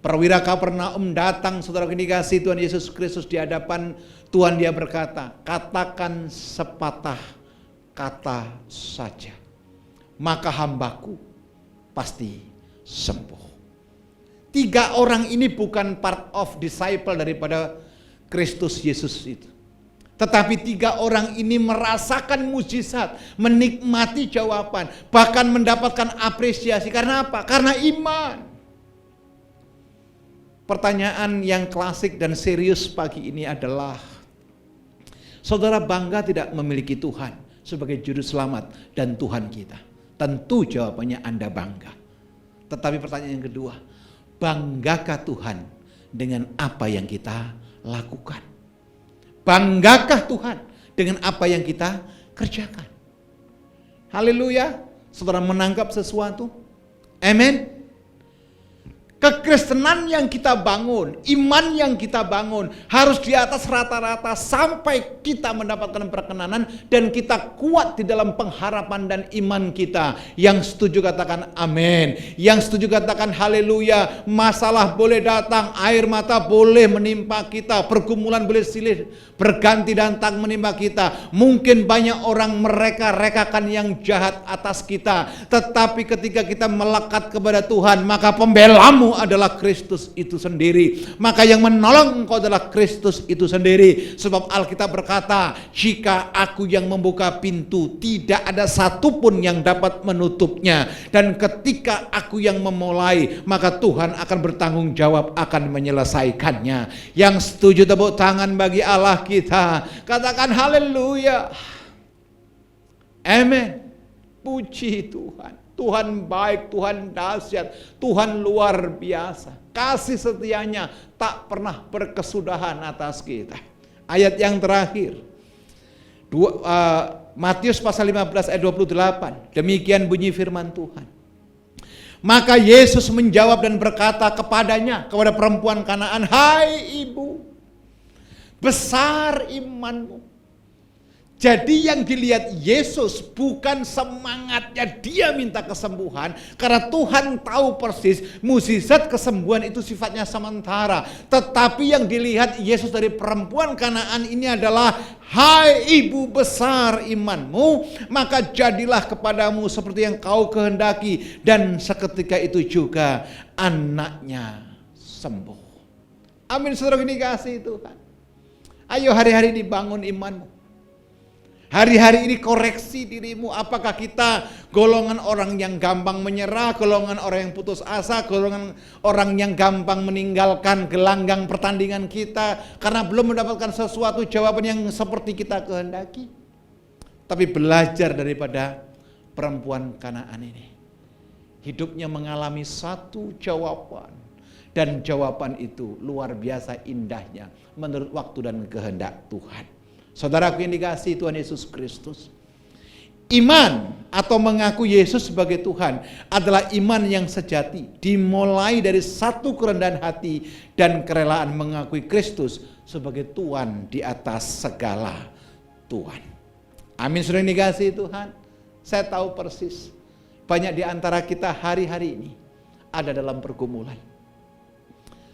Perwira Kapernaum datang, saudara dikasihi Tuhan Yesus Kristus, di hadapan Tuhan. Dia berkata, katakan sepatah kata saja, maka hambaku pasti sembuh. 3 orang ini bukan part of disciple daripada Kristus Yesus itu. Tetapi 3 orang ini merasakan mujizat, menikmati jawaban, bahkan mendapatkan apresiasi. Karena apa? Karena iman. Pertanyaan yang klasik dan serius pagi ini adalah, saudara bangga tidak memiliki Tuhan sebagai juru selamat dan Tuhan kita? Tentu jawabannya Anda bangga. Tetapi pertanyaan yang kedua, banggakah Tuhan dengan apa yang kita lakukan? Banggakah Tuhan dengan apa yang kita kerjakan? Haleluya. Saudara menangkap sesuatu? Amin. Kekristenan yang kita bangun, iman yang kita bangun harus di atas rata-rata sampai kita mendapatkan perkenanan dan kita kuat di dalam pengharapan dan iman kita. Yang setuju katakan amin. Yang setuju katakan haleluya. Masalah boleh datang, air mata boleh menimpa kita, pergumulan boleh silih berganti datang menimpa kita. Mungkin banyak orang mereka-rekakan yang jahat atas kita, tetapi ketika kita melekat kepada Tuhan, maka pembelamu bersamamu adalah Kristus itu sendiri. Maka yang menolong engkau adalah Kristus itu sendiri. Sebab Alkitab berkata, jika aku yang membuka pintu, tidak ada satupun yang dapat menutupnya. Dan ketika aku yang memulai, maka Tuhan akan bertanggung jawab akan menyelesaikannya. Yang setuju tepuk tangan bagi Allah kita. Katakan haleluya. Amin. Puji Tuhan. Tuhan baik, Tuhan dahsyat, Tuhan luar biasa. Kasih setianya tak pernah berkesudahan atas kita. Ayat yang terakhir. Matius pasal 15 ayat 28. Demikian bunyi firman Tuhan. Maka Yesus menjawab dan berkata kepadanya, kepada perempuan Kanaan, "Hai ibu, besar imanmu." Jadi yang dilihat Yesus bukan semangatnya dia minta kesembuhan, karena Tuhan tahu persis mukjizat kesembuhan itu sifatnya sementara. Tetapi yang dilihat Yesus dari perempuan Kanaan ini adalah, "Hai ibu, besar imanmu, maka jadilah kepadamu seperti yang kau kehendaki." Dan seketika itu juga anaknya sembuh. Amin, saudara ini kasih Tuhan. Ayo hari-hari ini bangun imanmu. Hari-hari ini koreksi dirimu. Apakah kita golongan orang yang gampang menyerah, golongan orang yang putus asa, golongan orang yang gampang meninggalkan gelanggang pertandingan kita karena belum mendapatkan sesuatu jawaban yang seperti kita kehendaki? Tapi belajar daripada perempuan Kanaan ini. Hidupnya mengalami satu jawaban, dan jawaban itu luar biasa indahnya menurut waktu dan kehendak Tuhan. Saudaraku yang dikasihi Tuhan Yesus Kristus, iman atau mengaku Yesus sebagai Tuhan adalah iman yang sejati, dimulai dari satu kerendahan hati dan kerelaan mengakui Kristus sebagai Tuhan di atas segala Tuhan. Amin, saudara yang dikasihi Tuhan. Saya tahu persis banyak di antara kita hari-hari ini ada dalam pergumulan.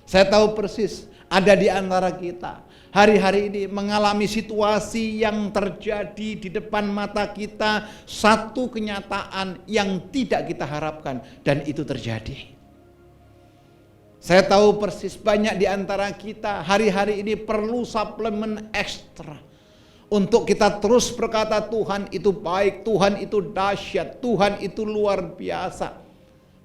Saya tahu persis ada di antara kita hari-hari ini mengalami situasi yang terjadi di depan mata kita, satu kenyataan yang tidak kita harapkan, dan itu terjadi. Saya tahu persis banyak di antara kita hari-hari ini perlu suplemen ekstra untuk kita terus berkata Tuhan itu baik, Tuhan itu dahsyat, Tuhan itu luar biasa.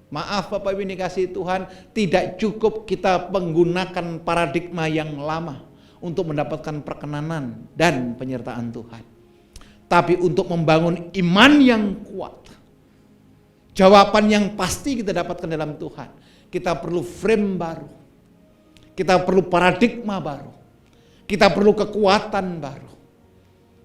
Maaf Bapak Ibu dikasihi Tuhan, tidak cukup kita menggunakan paradigma yang lama untuk mendapatkan perkenanan dan penyertaan Tuhan. Tapi untuk membangun iman yang kuat, jawaban yang pasti kita dapatkan dalam Tuhan, kita perlu frame baru, kita perlu paradigma baru, kita perlu kekuatan baru.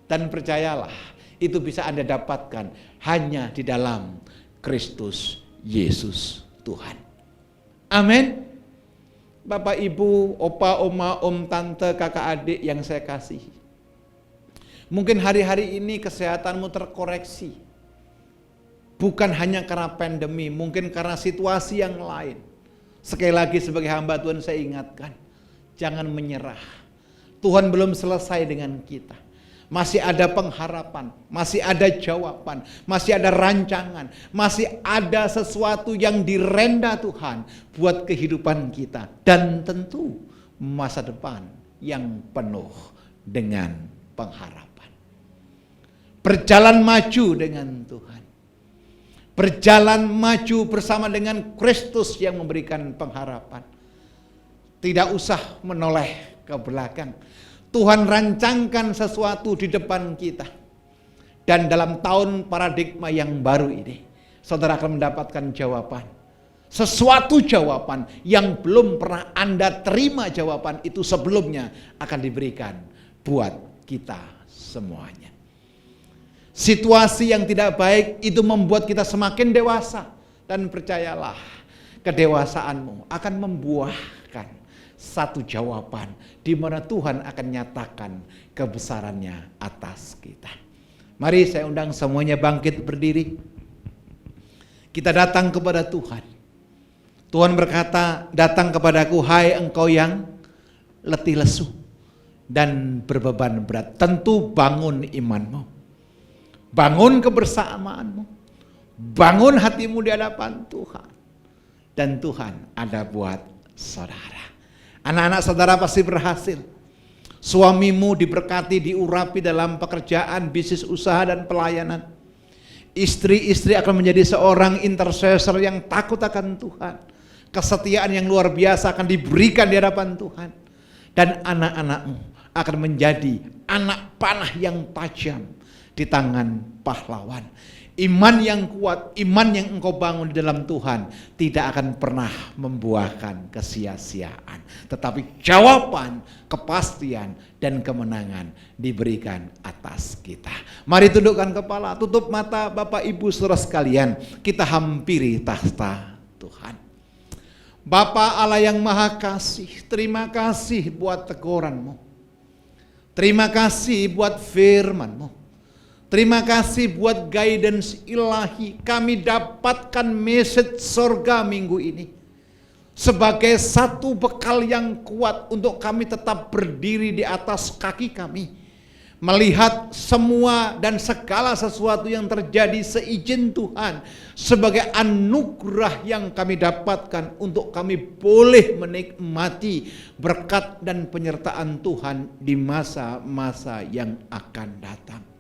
Dan percayalah, itu bisa Anda dapatkan hanya di dalam Kristus Yesus Tuhan. Amin. Bapak, Ibu, opa, oma, om, tante, kakak, adik yang saya kasihi. Mungkin hari-hari ini kesehatanmu terkoreksi. Bukan hanya karena pandemi, mungkin karena situasi yang lain. Sekali lagi sebagai hamba Tuhan saya ingatkan, jangan menyerah. Tuhan belum selesai dengan kita. Masih ada pengharapan, masih ada jawaban, masih ada rancangan, masih ada sesuatu yang direnda Tuhan buat kehidupan kita. Dan tentu masa depan yang penuh dengan pengharapan. Berjalan maju dengan Tuhan. Berjalan maju bersama dengan Kristus yang memberikan pengharapan. Tidak usah menoleh ke belakang. Tuhan rancangkan sesuatu di depan kita. Dan dalam tahun paradigma yang baru ini, saudara akan mendapatkan jawaban. Sesuatu jawaban yang belum pernah Anda terima jawaban itu sebelumnya akan diberikan buat kita semuanya. Situasi yang tidak baik itu membuat kita semakin dewasa. Dan percayalah, kedewasaanmu akan membuahkan satu jawaban di mana Tuhan akan nyatakan kebesarannya atas kita. Mari saya undang semuanya bangkit berdiri. Kita datang kepada Tuhan. Tuhan berkata, "Datang kepadaku hai engkau yang letih lesu dan berbeban berat." Tentu bangun imanmu. Bangun kebersamaanmu. Bangun hatimu di hadapan Tuhan. dan Tuhan ada buat saudara. Anak-anak saudara pasti berhasil. Suamimu diberkati, diurapi dalam pekerjaan, bisnis usaha dan pelayanan. Istri-istri akan menjadi seorang intercessor yang takut akan Tuhan. Kesetiaan yang luar biasa akan diberikan di hadapan Tuhan. Dan anak-anakmu akan menjadi anak panah yang tajam di tangan pahlawan. Iman yang kuat, iman yang engkau bangun di dalam Tuhan tidak akan pernah membuahkan kesia-siaan. Tetapi jawaban, kepastian, dan kemenangan diberikan atas kita. Mari tundukkan kepala, tutup mata Bapak Ibu saudara sekalian. Kita hampiri tahta Tuhan. Bapa Allah yang Maha Kasih, terima kasih buat teguranmu. Terima kasih buat firman-Mu. Terima kasih buat guidance ilahi. Kami dapatkan message surga minggu ini sebagai satu bekal yang kuat untuk kami tetap berdiri di atas kaki kami, melihat semua dan segala sesuatu yang terjadi seizin Tuhan sebagai anugerah yang kami dapatkan untuk kami boleh menikmati berkat dan penyertaan Tuhan di masa-masa yang akan datang.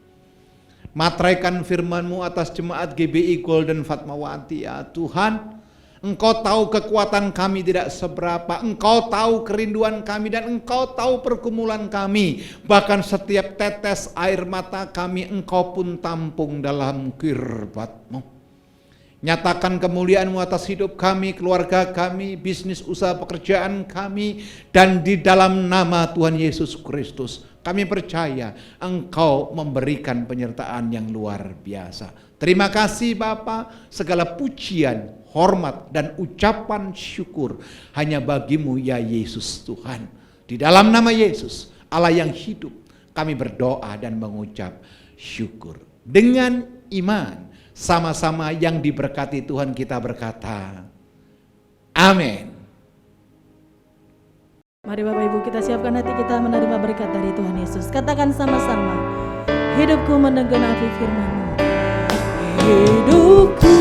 Materaikan firman-Mu atas jemaat GBI Golden Fatmawati ya Tuhan. Engkau tahu kekuatan kami tidak seberapa, Engkau tahu kerinduan kami dan Engkau tahu pergumulan kami. Bahkan setiap tetes air mata kami Engkau pun tampung dalam kirbat-Mu. Nyatakan kemuliaan-Mu atas hidup kami, keluarga kami, bisnis usaha pekerjaan kami, dan di dalam nama Tuhan Yesus Kristus kami percaya Engkau memberikan penyertaan yang luar biasa. Terima kasih Bapa, segala pujian, hormat dan ucapan syukur hanya bagi-Mu ya Yesus Tuhan. Di dalam nama Yesus, Allah yang hidup, kami berdoa dan mengucap syukur. Dengan iman, sama-sama yang diberkati Tuhan kita berkata, amin. Mari Bapak Ibu kita siapkan hati kita menerima berkat dari Tuhan Yesus. Katakan sama-sama, hidupku menggenapi firman-Mu. Hidupku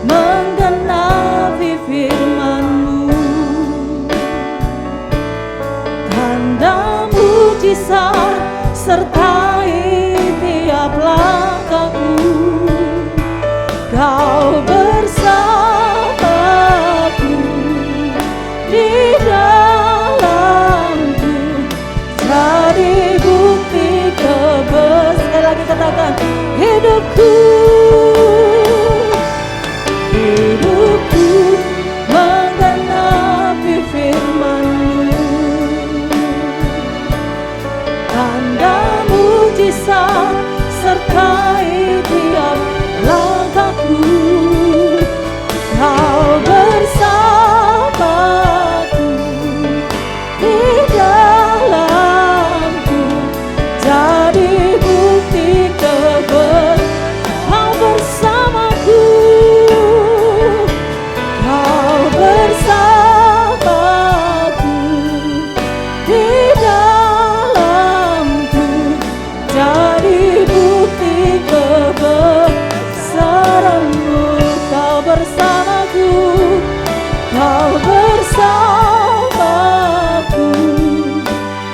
menggenapi firman-Mu. Tanda mujizat sertai tiap langkahku. Kau bersamaku di dalamku, jadi bukti kebesaran. Sekali lagi katakan, hidupku menggenapi firman-Mu. Tanda mujizat sertai tiap langkahku. Kau bersamaku di dalamku, jadi bukti kebesaran. Kau bersamaku, Kau bersamaku di dalamku, jadi bukti kebesaran-Mu. Kau bersamaku, Kau bersamaku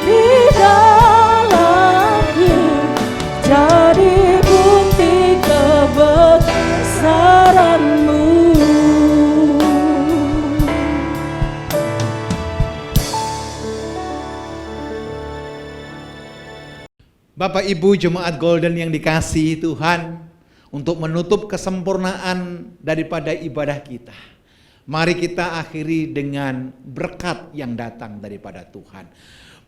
di dalamku, jadi bukti kebesaran-Mu. Bapak Ibu jemaat Golden yang dikasihi Tuhan, untuk menutup kesempurnaan daripada ibadah kita, mari kita akhiri dengan berkat yang datang daripada Tuhan.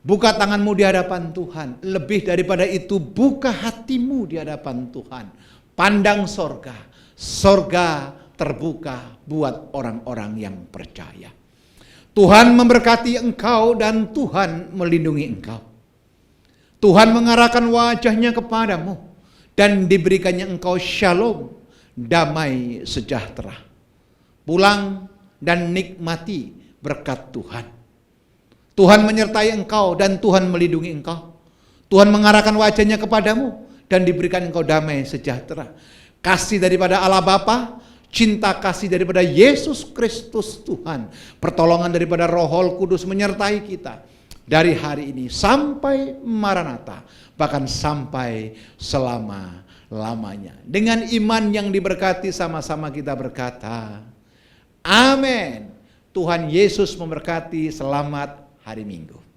Buka tanganmu di hadapan Tuhan, lebih daripada itu buka hatimu di hadapan Tuhan. Pandang sorga, sorga terbuka buat orang-orang yang percaya. Tuhan memberkati engkau dan Tuhan melindungi engkau. Tuhan mengarahkan wajahnya kepadamu dan diberikannya engkau shalom, damai sejahtera. Pulang dan nikmati berkat Tuhan. Tuhan menyertai engkau dan Tuhan melindungi engkau. Tuhan mengarahkan wajahnya kepadamu dan diberikan engkau damai sejahtera. Kasih daripada Allah Bapa, cinta kasih daripada Yesus Kristus Tuhan, pertolongan daripada Roh Kudus menyertai kita dari hari ini sampai Maranatha, bahkan sampai selama-lamanya. Dengan iman yang diberkati, sama-sama kita berkata, amin. Tuhan Yesus memberkati. Selamat hari Minggu.